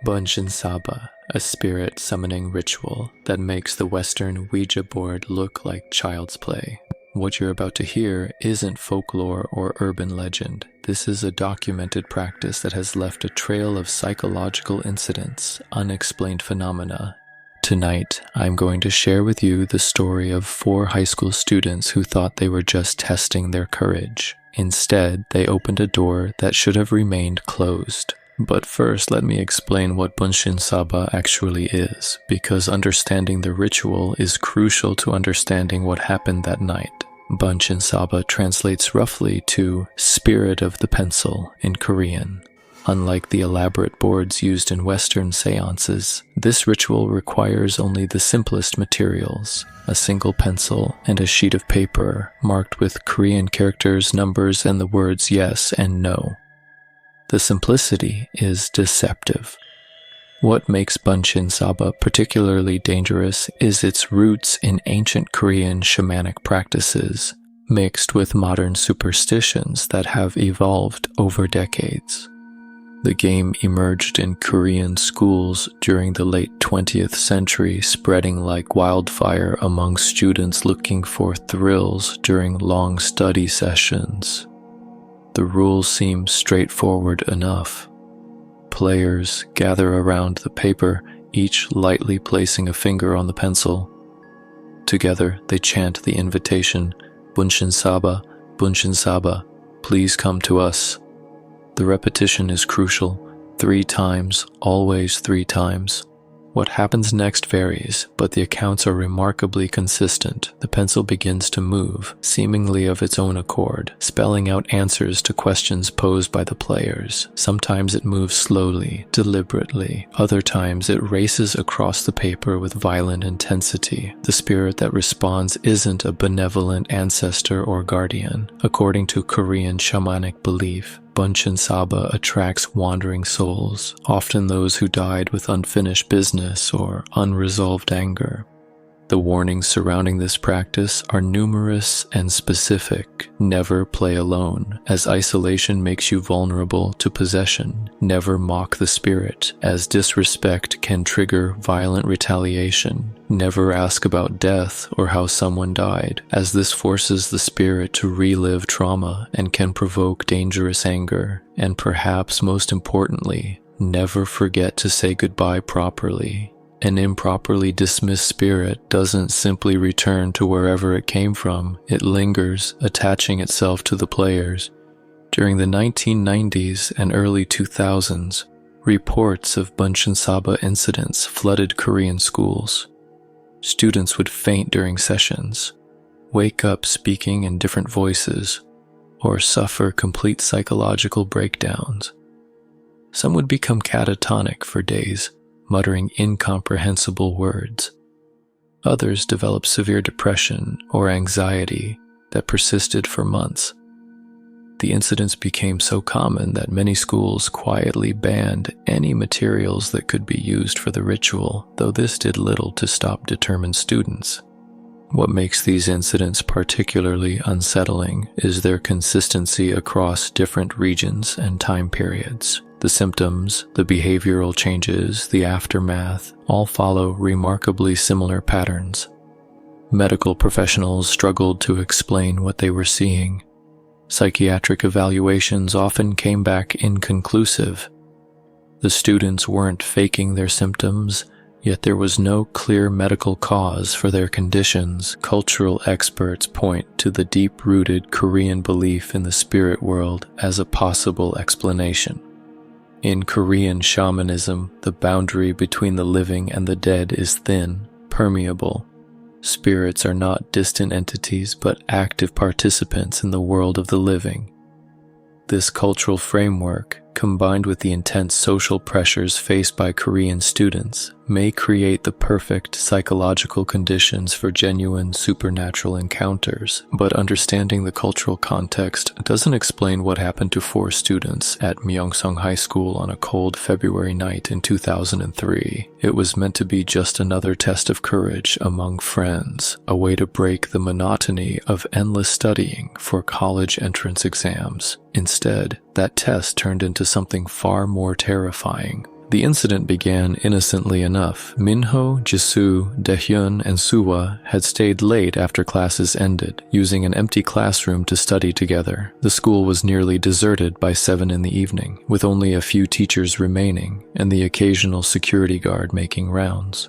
Bunshinsaba, a spirit summoning ritual that makes the Western Ouija board look like child's play. What you're about to hear isn't folklore or urban legend. This is a documented practice that has left a trail of psychological incidents, unexplained phenomena. Tonight, I'm going to share with you the story of 4 high school students who thought they were just testing their courage. Instead, they opened a door that should have remained closed. But first, let me explain what Bunshinsaba actually is, because understanding the ritual is crucial to understanding what happened that night. Bunshinsaba translates roughly to "spirit of the pencil" in Korean. Unlike the elaborate boards used in Western seances, this ritual requires only the simplest materials: a single pencil and a sheet of paper marked with Korean characters, numbers, and the words yes and no. The simplicity is deceptive. What makes Bunshinsaba particularly dangerous is its roots in ancient Korean shamanic practices, mixed with modern superstitions that have evolved over decades. The game emerged in Korean schools during the late 20th century, spreading like wildfire among students looking for thrills during long study sessions. The rules seem straightforward enough. Players gather around the paper, each lightly placing a finger on the pencil. Together, they chant the invitation, "Bunshinsaba, Bunshinsaba, please come to us." The repetition is crucial. 3 times, always 3 times. What happens next varies, but the accounts are remarkably consistent. The pencil begins to move, seemingly of its own accord, spelling out answers to questions posed by the players. Sometimes it moves slowly, deliberately. Other times it races across the paper with violent intensity. The spirit that responds isn't a benevolent ancestor or guardian. According to Korean shamanic belief, Bunshinsaba attracts wandering souls, often those who died with unfinished business or unresolved anger. The warnings surrounding this practice are numerous and specific. Never play alone, as isolation makes you vulnerable to possession. Never mock the spirit, as disrespect can trigger violent retaliation. Never ask about death or how someone died, as this forces the spirit to relive trauma and can provoke dangerous anger. And perhaps most importantly, never forget to say goodbye properly. An improperly dismissed spirit doesn't simply return to wherever it came from. It lingers, attaching itself to the players. During the 1990s and early 2000s, reports of Bunshinsaba incidents flooded Korean schools. Students would faint during sessions, wake up speaking in different voices, or suffer complete psychological breakdowns. Some would become catatonic for days, muttering incomprehensible words. Others developed severe depression or anxiety that persisted for months. The incidents became so common that many schools quietly banned any materials that could be used for the ritual, though this did little to stop determined students. What makes these incidents particularly unsettling is their consistency across different regions and time periods. The symptoms, the behavioral changes, the aftermath, all follow remarkably similar patterns. Medical professionals struggled to explain what they were seeing. Psychiatric evaluations often came back inconclusive. The students weren't faking their symptoms, yet there was no clear medical cause for their conditions. Cultural experts point to the deep-rooted Korean belief in the spirit world as a possible explanation. In Korean shamanism, the boundary between the living and the dead is thin, permeable. Spirits are not distant entities, but active participants in the world of the living. This cultural framework, combined with the intense social pressures faced by Korean students, may create the perfect psychological conditions for genuine supernatural encounters, but understanding the cultural context doesn't explain what happened to 4 students at Myeongsang High School on a cold February night in 2003. It was meant to be just another test of courage among friends, a way to break the monotony of endless studying for college entrance exams. Instead, that test turned into something far more terrifying, The incident began innocently enough. Minho, Jisoo, Daehyun, and Suwa had stayed late after classes ended, using an empty classroom to study together. The school was nearly deserted by 7 in the evening, with only a few teachers remaining and the occasional security guard making rounds.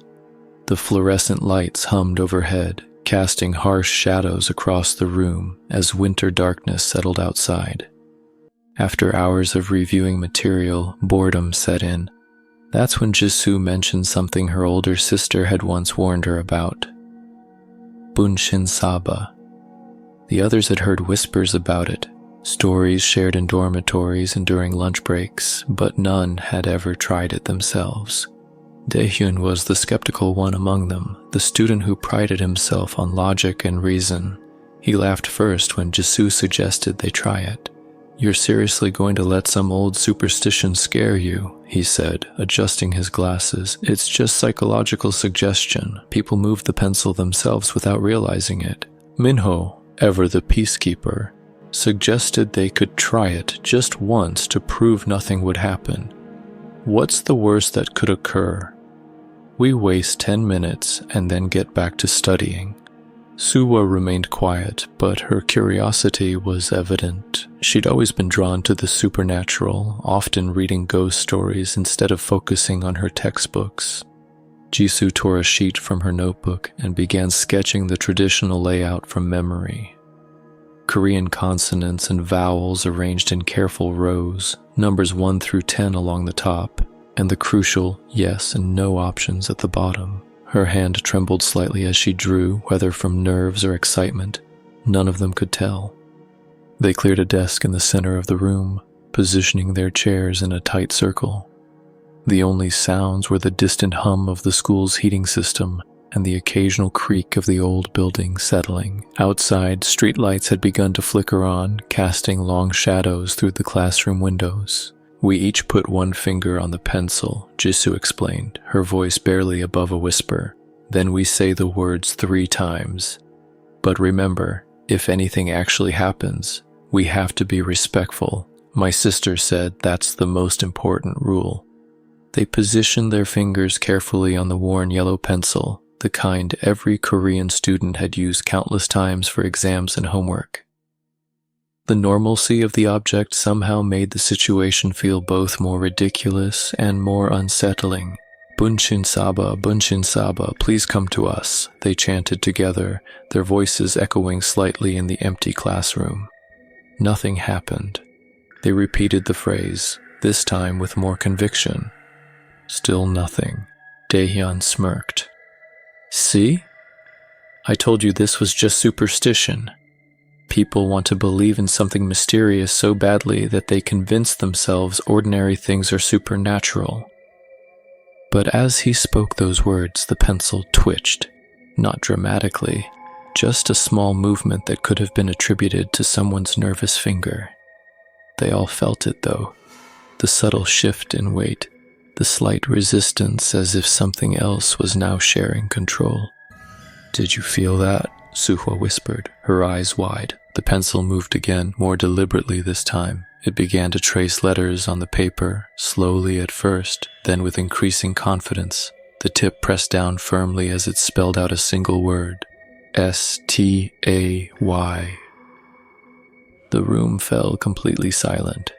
The fluorescent lights hummed overhead, casting harsh shadows across the room as winter darkness settled outside. After hours of reviewing material, boredom set in. That's when Jisoo mentioned something her older sister had once warned her about. Bunshinsaba. The others had heard whispers about it, stories shared in dormitories and during lunch breaks, but none had ever tried it themselves. Daehyun was the skeptical one among them, the student who prided himself on logic and reason. He laughed first when Jisoo suggested they try it. "You're seriously going to let some old superstition scare you," he said, adjusting his glasses. "It's just psychological suggestion. People move the pencil themselves without realizing it." Minho, ever the peacekeeper, suggested they could try it just once to prove nothing would happen. What's the worst that could occur? We waste 10 minutes and then get back to studying. Suwa remained quiet, but her curiosity was evident. She'd always been drawn to the supernatural, often reading ghost stories instead of focusing on her textbooks. Jisoo tore a sheet from her notebook and began sketching the traditional layout from memory. Korean consonants and vowels arranged in careful rows, numbers 1 through 10 along the top, and the crucial yes and no options at the bottom. Her hand trembled slightly as she drew, whether from nerves or excitement. None of them could tell. They cleared a desk in the center of the room, positioning their chairs in a tight circle. The only sounds were the distant hum of the school's heating system and the occasional creak of the old building settling. Outside, streetlights had begun to flicker on, casting long shadows through the classroom windows. "We each put one finger on the pencil," Jisoo explained, her voice barely above a whisper. "Then we say the words 3 times. But remember, if anything actually happens, we have to be respectful. My sister said that's the most important rule." They positioned their fingers carefully on the worn yellow pencil, the kind every Korean student had used countless times for exams and homework. The normalcy of the object somehow made the situation feel both more ridiculous and more unsettling. "Bunshinsaba, Bunshinsaba, please come to us," they chanted together, their voices echoing slightly in the empty classroom. Nothing happened. They repeated the phrase, this time with more conviction. Still nothing. Daehyun smirked. "See? I told you this was just superstition. People want to believe in something mysterious so badly that they convince themselves ordinary things are supernatural." But as he spoke those words, the pencil twitched, not dramatically, just a small movement that could have been attributed to someone's nervous finger. They all felt it, though, the subtle shift in weight, the slight resistance as if something else was now sharing control. "Did you feel that?" Suhwa whispered, her eyes wide. The pencil moved again, more deliberately this time. It began to trace letters on the paper, slowly at first, then with increasing confidence. The tip pressed down firmly as it spelled out a single word. S-T-A-Y. The room fell completely silent.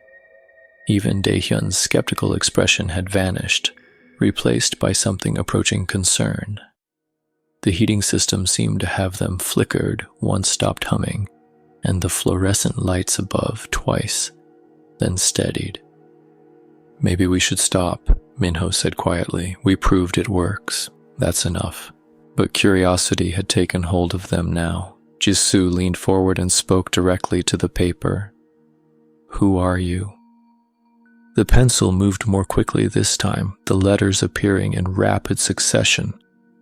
Even Daehyun's skeptical expression had vanished, replaced by something approaching concern. The heating system seemed to have them flickered, once stopped humming, and the fluorescent lights above twice, then steadied. "Maybe we should stop," Minho said quietly. "We proved it works. That's enough." But curiosity had taken hold of them now. Jisoo leaned forward and spoke directly to the paper. "Who are you?" The pencil moved more quickly this time, the letters appearing in rapid succession.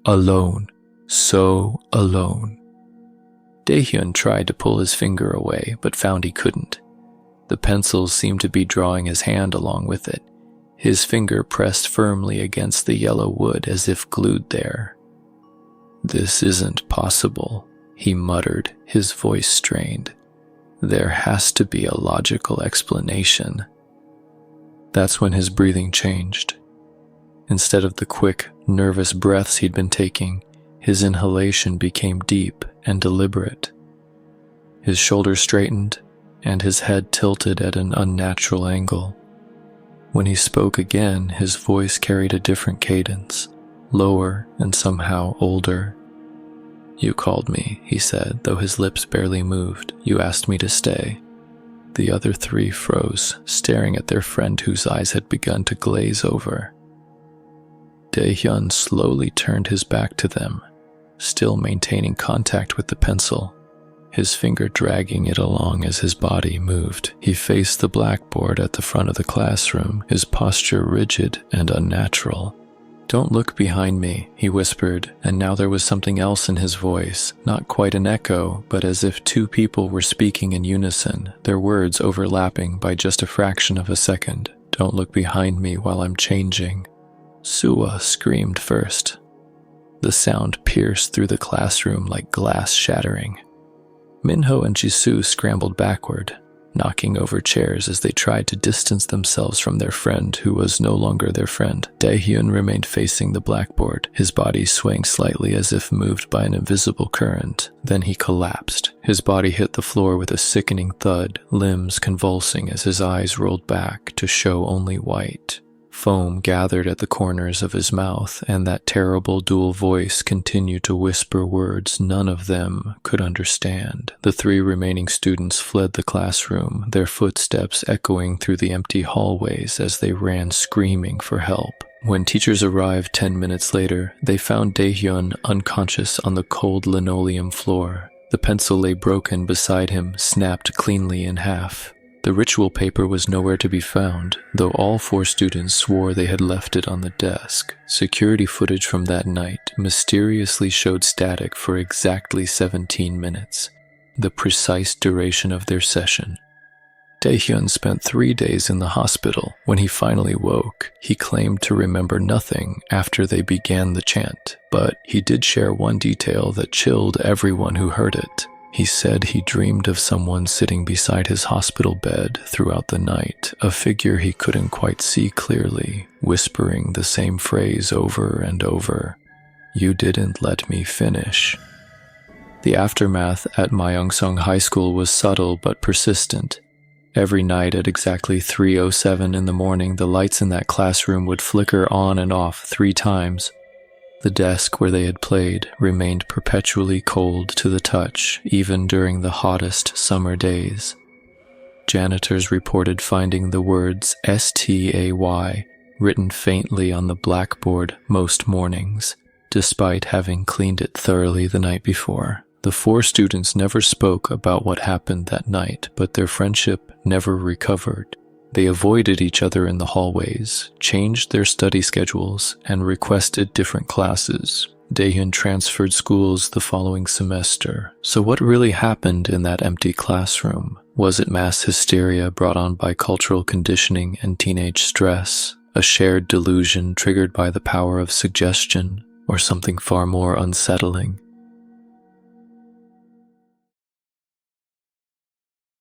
"Alone. So alone." Daehyun tried to pull his finger away, but found he couldn't. The pencil seemed to be drawing his hand along with it, his finger pressed firmly against the yellow wood as if glued there. "This isn't possible," he muttered, his voice strained. "There has to be a logical explanation." That's when his breathing changed. Instead of the quick, nervous breaths he'd been taking, his inhalation became deep and deliberate. His shoulders straightened, and his head tilted at an unnatural angle. When he spoke again, his voice carried a different cadence, lower and somehow older. "You called me," he said, though his lips barely moved. "You asked me to stay." The other three froze, staring at their friend whose eyes had begun to glaze over. Dae-hyun slowly turned his back to them, still maintaining contact with the pencil, his finger dragging it along as his body moved. He faced the blackboard at the front of the classroom, his posture rigid and unnatural. "Don't look behind me," he whispered, and now there was something else in his voice, not quite an echo, but as if two people were speaking in unison, their words overlapping by just a fraction of a second. "Don't look behind me while I'm changing." Suwa screamed first. The sound pierced through the classroom like glass shattering. Minho and Jisoo scrambled backward, knocking over chairs as they tried to distance themselves from their friend who was no longer their friend. Dae-hyun remained facing the blackboard, his body swaying slightly as if moved by an invisible current. Then he collapsed. His body hit the floor with a sickening thud, limbs convulsing as his eyes rolled back to show only white. Foam gathered at the corners of his mouth, and that terrible dual voice continued to whisper words none of them could understand. The three remaining students fled the classroom, their footsteps echoing through the empty hallways as they ran screaming for help. When teachers arrived 10 minutes later, they found Dae-hyun unconscious on the cold linoleum floor. The pencil lay broken beside him, snapped cleanly in half. The ritual paper was nowhere to be found, though all four students swore they had left it on the desk. Security footage from that night mysteriously showed static for exactly 17 minutes, the precise duration of their session. Dae-hyun spent 3 days in the hospital. When he finally woke, he claimed to remember nothing after they began the chant, but he did share one detail that chilled everyone who heard it. He said he dreamed of someone sitting beside his hospital bed throughout the night, a figure he couldn't quite see clearly, whispering the same phrase over and over. "You didn't let me finish." The aftermath at Myeongsong High School was subtle but persistent. Every night at exactly 3:07 in the morning, the lights in that classroom would flicker on and off 3 times. The desk where they had played remained perpetually cold to the touch, even during the hottest summer days. Janitors reported finding the words STAY written faintly on the blackboard most mornings, despite having cleaned it thoroughly the night before. The 4 students never spoke about what happened that night, but their friendship never recovered. They avoided each other in the hallways, changed their study schedules, and requested different classes. Dae-hyun transferred schools the following semester. So what really happened in that empty classroom? Was it mass hysteria brought on by cultural conditioning and teenage stress, a shared delusion triggered by the power of suggestion, or something far more unsettling?